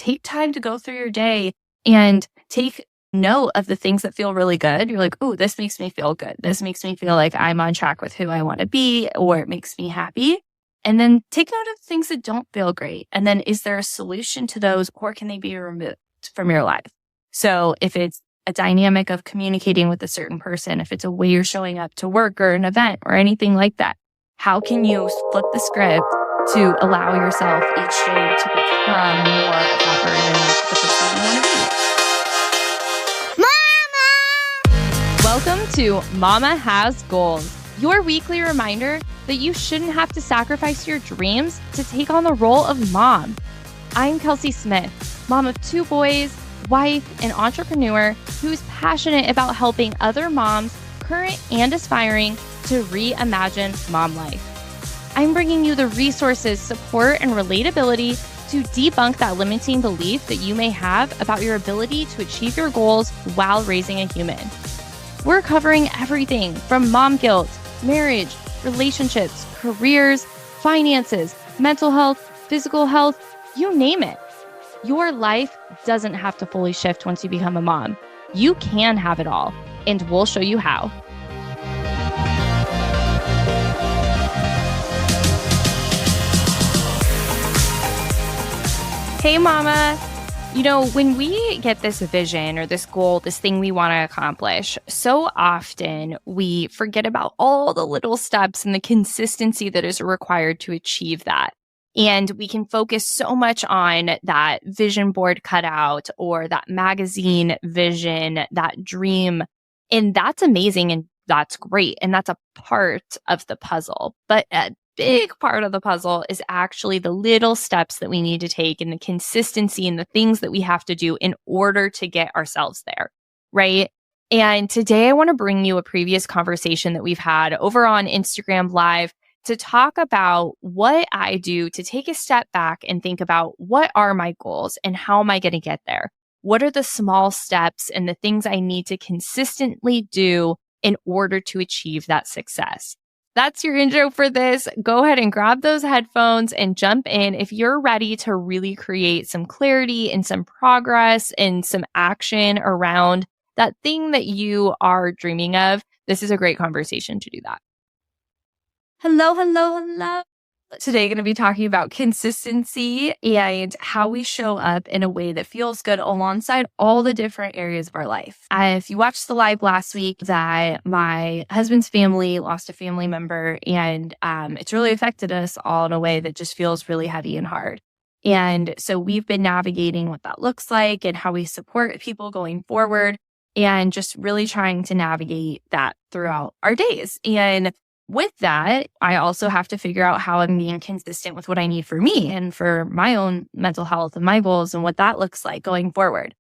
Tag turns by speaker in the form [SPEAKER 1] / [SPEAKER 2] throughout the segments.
[SPEAKER 1] take time to go through your day and take note of the things that feel really good. You're like, oh, this makes me feel good. This makes me feel like I'm on track with who I want to be, or it makes me happy. And then take note of things that don't feel great. And then is there a solution to those, or can they be removed from your life? So if it's a dynamic of communicating with a certain person, if it's a way you're showing up to work or an event or anything like that, how can you flip the script to allow yourself each day to become more of that version of the person you want to be?
[SPEAKER 2] Welcome to Mama Has Goals, your weekly reminder that you shouldn't have to sacrifice your dreams to take on the role of mom. I'm Kelsey Smith, mom of 2 boys, wife, and entrepreneur who's passionate about helping other moms, current and aspiring, to reimagine mom life. I'm bringing you the resources, support, and relatability to debunk that limiting belief that you may have about your ability to achieve your goals while raising a human. We're covering everything from mom guilt, marriage, relationships, careers, finances, mental health, physical health, you name it. Your life doesn't have to fully shift once you become a mom. You can have it all, and we'll show you how. Hey, mama. You know, when we get this vision or this goal, this thing we want to accomplish, so often we forget about all the little steps and the consistency that is required to achieve that. And we can focus so much on that vision board cutout or that magazine vision, that dream. And that's amazing and that's great. And that's a part of the puzzle. But a big part of the puzzle is actually the little steps that we need to take and the consistency and the things that we have to do in order to get ourselves there, right? And today I want to bring you a previous conversation that we've had over on Instagram Live to talk about what I do to take a step back and think about what are my goals and how am I going to get there? What are the small steps and the things I need to consistently do in order to achieve that success? That's your intro for this. Go ahead and grab those headphones and jump in if you're ready to really create some clarity and some progress and some action around that thing that you are dreaming of. This is a great conversation to do that. Hello. Today, going to be talking about consistency and how we show up in a way that feels good alongside all the different areas of our life. If you watched the live last week, that my husband's family lost a family member, and it's really affected us all in a way that just feels really heavy and hard. And so we've been navigating what that looks like and how we support people going forward, and just really trying to navigate that throughout our days. And with that, I also have to figure out how I'm being consistent with what I need for me and for my own mental health and my goals and what that looks like going forward.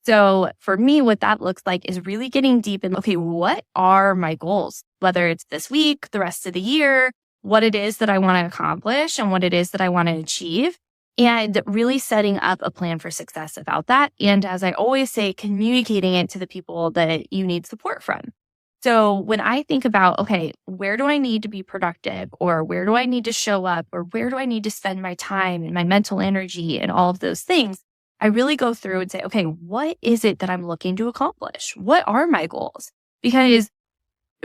[SPEAKER 2] So for me, what that looks like is really getting deep in, okay, what are my goals? Whether it's this week, the rest of the year, what it is that I want to accomplish and what it is that I want to achieve, and really setting up a plan for success about that. And as I always say, communicating it to the people that you need support from. So when I think about, okay, where do I need to be productive, or where do I need to show up, or where do I need to spend my time and my mental energy and all of those things, I really go through and say, okay, what is it that I'm looking to accomplish? What are my goals? Because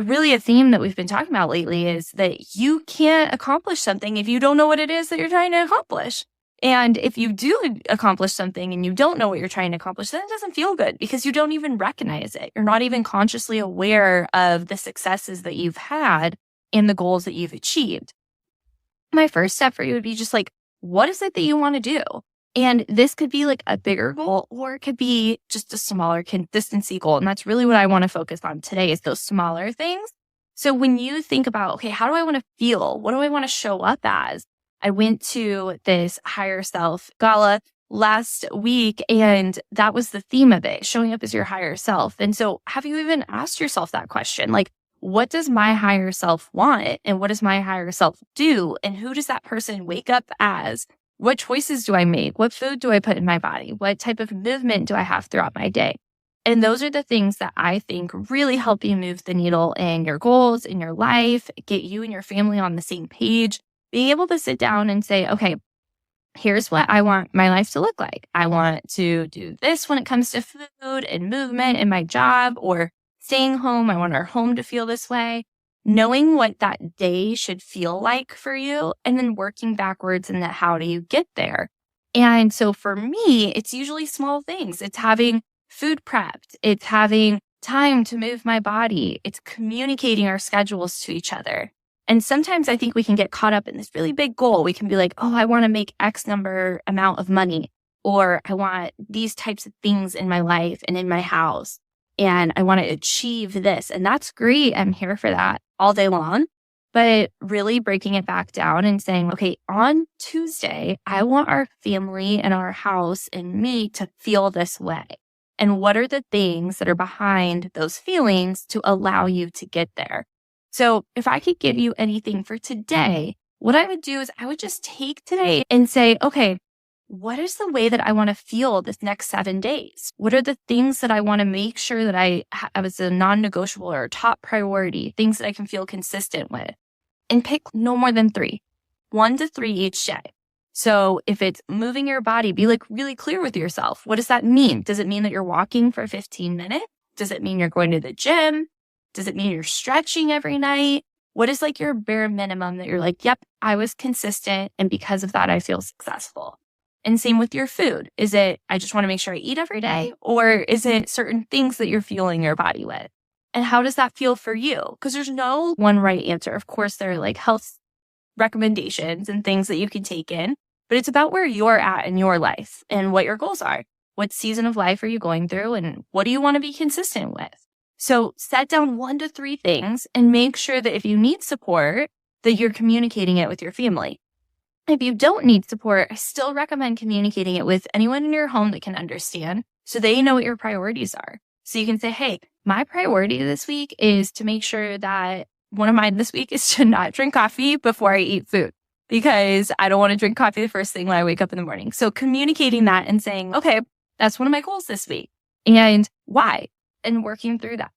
[SPEAKER 2] really a theme that we've been talking about lately is that you can't accomplish something if you don't know what it is that you're trying to accomplish. And if you do accomplish something and you don't know what you're trying to accomplish, then it doesn't feel good because you don't even recognize it. You're not even consciously aware of the successes that you've had and the goals that you've achieved. My first step for you would be just like, what is it that you want to do? And this could be like a bigger goal, or it could be just a smaller consistency goal. And that's really what I want to focus on today, is those smaller things. So when you think about, okay, how do I want to feel? What do I want to show up as? I went to this higher self gala last week, and that was the theme of it, showing up as your higher self. And so have you even asked yourself that question? Like, what does my higher self want? And what does my higher self do? And who does that person wake up as? What choices do I make? What food do I put in my body? What type of movement do I have throughout my day? And those are the things that I think really help you move the needle in your goals, in your life, get you and your family on the same page. Being able to sit down and say, okay,
[SPEAKER 1] here's what I want my life to look like. I want to do this when it comes to food and movement and my job or staying home. I want our home to feel this way. Knowing what that day should feel like for you and then working backwards in that how do you get there? And so for me, it's usually small things. It's having food prepped. It's having time to move my body. It's communicating our schedules to each other. And sometimes I think we can get caught up in this really big goal. We can be like, oh, I want to make X number amount of money, or I want these types of things in my life and in my house, and I want to achieve this. And that's great. I'm here for that all day long. But really breaking it back down and saying, okay, on Tuesday, I want our family and our house and me to feel this way. And what are the things that are behind those feelings to allow you to get there? So if I could give you anything for today, what I would do is I would just take today and say, okay, what is the way that I want to feel this next 7 days? What are the things that I want to make sure that I have as a non-negotiable or top priority, things that I can feel consistent with? And pick no more than 3, 1 to 3 each day. So if it's moving your body, be like really clear with yourself. What does that mean? Does it mean that you're walking for 15 minutes? Does it mean you're going to the gym? Does it mean you're stretching every night? What is like your bare minimum that you're like, yep, I was consistent. And because of that, I feel successful. And same with your food. Is it, I just want to make sure I eat every day? Or is it certain things that you're fueling your body with? And how does that feel for you? Because there's no one right answer. Of course, there are like health recommendations and things that you can take in, but it's about where you're at in your life and what your goals are. What season of life are you going through and what do you want to be consistent with? So set down 1 to 3 things and make sure that if you need support, that you're communicating it with your family. If you don't need support, I still recommend communicating it with anyone in your home that can understand so they know what your priorities are. So you can say, hey, my priority this week is to make sure that one of mine this week is to not drink coffee before I eat food because I don't want to drink coffee the first thing when I wake up in the morning. So communicating that and saying, okay, that's one of my goals this week and why, and working through that.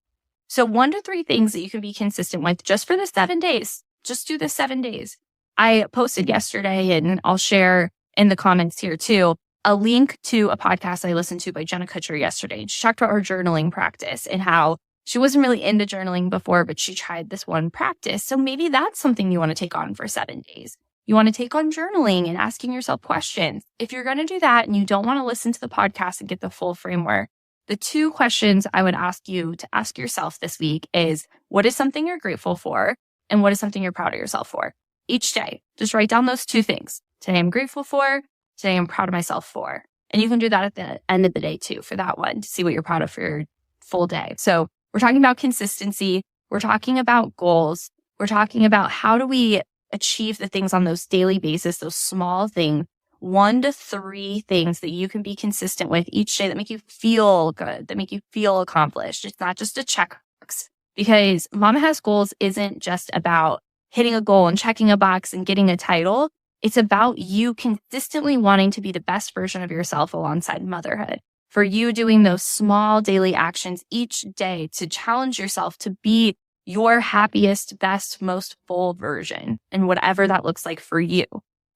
[SPEAKER 1] So 1 to 3 things that you can be consistent with just for the 7 days. Just do the 7 days. I posted yesterday, and I'll share in the comments here too, a link to a podcast I listened to by Jenna Kutcher yesterday. She talked about her journaling practice and how she wasn't really into journaling before, but she tried this one practice. So maybe that's something you want to take on for 7 days. You want to take on journaling and asking yourself questions. If you're going to do that and you don't want to listen to the podcast and get the full framework, the 2 questions I would ask you to ask yourself this week is, what is something you're grateful for? And what is something you're proud of yourself for? Each day, just write down those 2 things. Today I'm grateful for. Today I'm proud of myself for. And you can do that at the end of the day too for that one to see what you're proud of for your full day. So we're talking about consistency. We're talking about goals. We're talking about how do we achieve the things on those daily basis, those small things, 1 to 3 things that you can be consistent with each day that make you feel good, that make you feel accomplished. It's not just a checkbox because Mama Has Goals isn't just about hitting a goal and checking a box and getting a title. It's about you consistently wanting to be the best version of yourself alongside motherhood. For you doing those small daily actions each day to challenge yourself to be your happiest, best, most full version and whatever that looks like for you.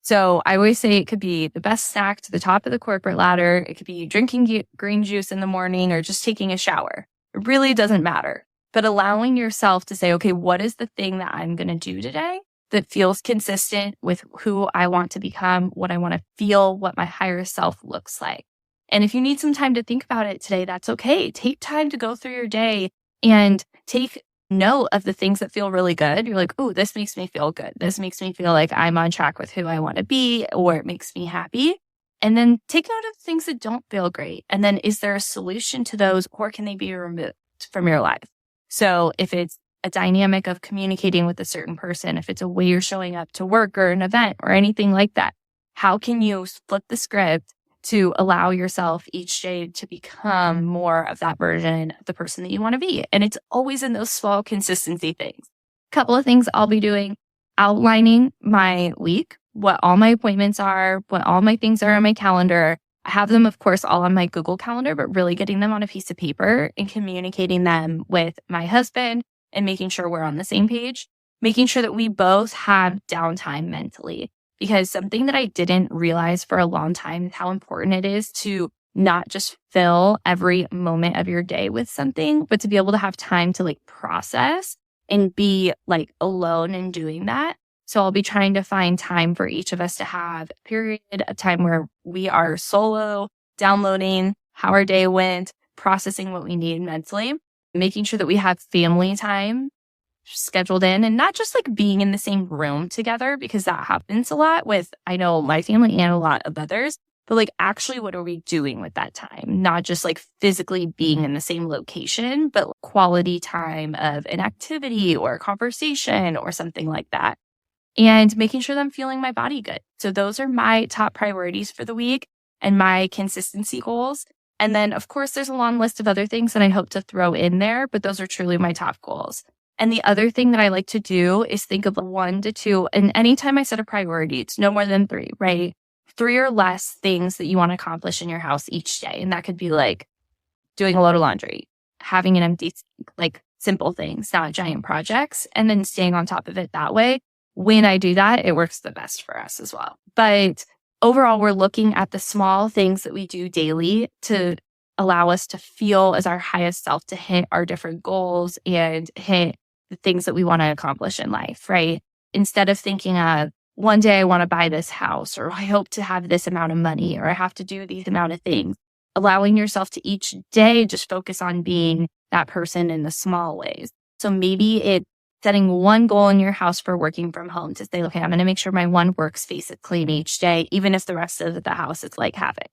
[SPEAKER 1] So I always say it could be the best snack to the top of the corporate ladder. It could be drinking green juice in the morning or just taking a shower. It really doesn't matter. But allowing yourself to say, okay, what is the thing that I'm going to do today that feels consistent with who I want to become, what I want to feel, what my higher self looks like. And if you need some time to think about it today, that's okay. Take time to go through your day and take note of the things that feel really good. You're like, oh, this makes me feel good. This makes me feel like I'm on track with who I want to be, or it makes me happy. And then take note of things that don't feel great. And then is there a solution to those, or can they be removed from your life? So if it's a dynamic of communicating with a certain person, if it's a way you're showing up to work or an event or anything like that, how can you flip the script to allow yourself each day to become more of that version of the person that you want to be? And it's always in those small consistency things. A couple of things I'll be doing, outlining my week, what all my appointments are, what all my things are on my calendar. I have them, of course, all on my Google Calendar, but really getting them on a piece of paper and communicating them with my husband and making sure we're on the same page, making sure that we both have downtime mentally. because something that I didn't realize for a long time is how important it is to not just fill every moment of your day with something, but to be able to have time to like process and be like alone in doing that. So I'll be trying to find time for each of us to have a period of time where we are solo, downloading how our day went, processing what we need mentally, making sure that we have family time scheduled in, and not just like being in the same room together, because that happens a lot with, I know, my family and a lot of others, but like actually what are we doing with that time? Not just like physically being in the same location, but quality time of an activity or a conversation or something like that. And making sure that I'm feeling my body good. So those are my top priorities for the week and my consistency goals. And then, of course, there's a long list of other things that I hope to throw in there, but those are truly my top goals. And the other thing that I like to do is think of 1 to 2. And anytime I set a priority, it's no more than 3, right? 3 or less things that you want to accomplish in your house each day. And that could be like doing a load of laundry, having an empty sink, like simple things, not giant projects, and then staying on top of it that way. When I do that, it works the best for us as well. But overall, we're looking at the small things that we do daily to allow us to feel as our highest self, to hit our different goals and hit the things that we want to accomplish in life, right? Instead of thinking of one day I want to buy this house, or I hope to have this amount of money, or I have to do these amount of things, allowing yourself to each day just focus on being that person in the small ways. So maybe it's setting one goal in your house for working from home to say, okay, I'm going to make sure my one workspace is clean each day, even if the rest of the house is like havoc.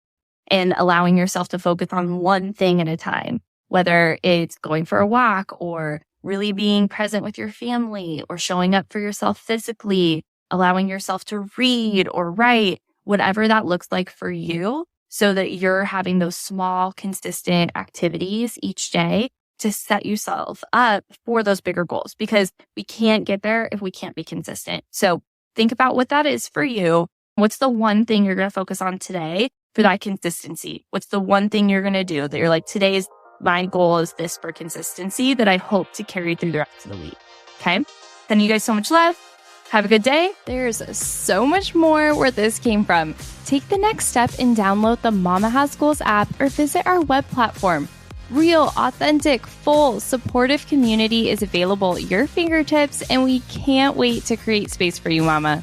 [SPEAKER 1] And allowing yourself to focus on one thing at a time, whether it's going for a walk or really being present with your family or showing up for yourself physically, allowing yourself to read or write, whatever that looks like for you, so that you're having those small, consistent activities each day to set yourself up for those bigger goals, because we can't get there if we can't be consistent. So think about what that is for you. What's the one thing you're going to focus on today for that consistency? What's the one thing you're going to do that you're like, today's my goal is this for consistency that I hope to carry through the rest of the week. Okay. Sending you guys so much love. Have a good day.
[SPEAKER 2] There's so much more where this came from. Take the next step and download the Momma Has Goals app or visit our web platform. Real, authentic, full, supportive community is available at your fingertips, and we can't wait to create space for you, Mama.